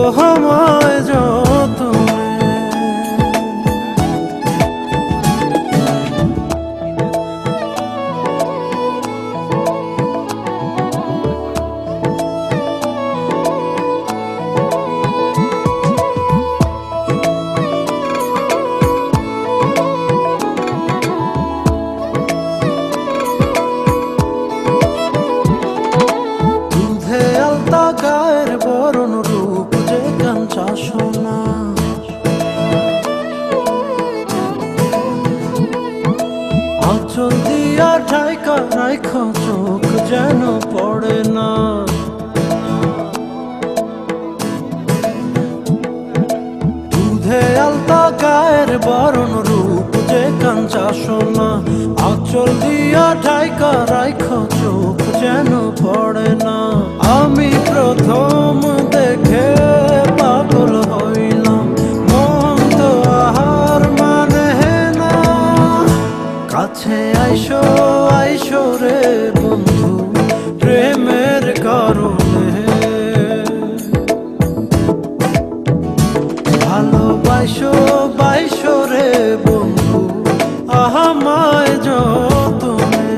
তোমায় যতনে। গায়ের বরণ রূপ যে কাঞ্চা সোনা, আঁচল দিয়া ঢাইকা রাইখা চোখ যেন পড়ে না। দুধে আলতা গায়ের বরণ রূপ যে কাঞ্চা সোনা, আঁচল দিয়া ঢাইকা রাইখা চোখ যেন পড়ে না। আমি প্রথম দেখে পাগল হইলাম, মন তো আহার মানে না। কাছে আইসো আইসো রে বন্ধু প্রেমের কারণে, ভালোবাসো বাইসো রে বন্ধু আমায় যতনে।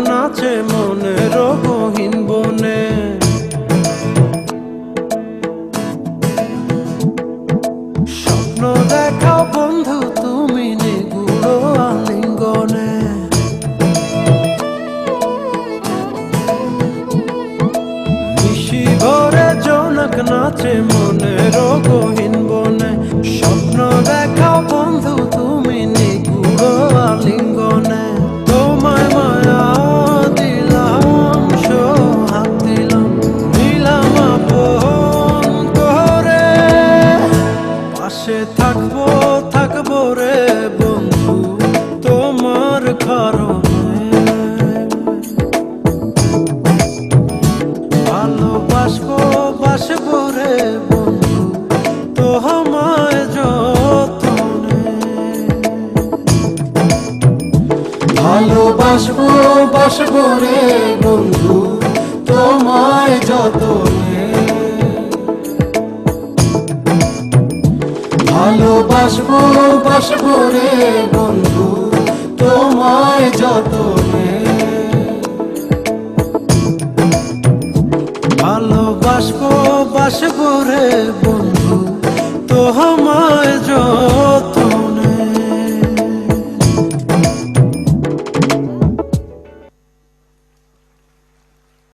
নাচে মনের গহীন বনে, স্বপ্ন দেখাও বন্ধু তুমি নিগুড় আলিঙ্গনে। নিশি ভরে জোনাক নাচে মনের গহীন বনে, স্বপ্ন দেখাও বন্ধু তুমি নিগুড় আলিঙ্গনে। তোমায় মায়া দিলাম সোহাগ দিলাম, নিলাম আপন করে। পাশে থাকবো থাকবো রে বন্ধু তোমার কারণে, ভালোবাসবো বাসবো রে বন্ধু তোমায় যতনে। ভালোবাসবো বাসবো রে বন্ধু তোমায় যতনে, ভালোবাসবো বাসবো রে বন্ধু তোমায় যতনে। ভালোবাসবো বাসবো রে বন্ধু তোমায়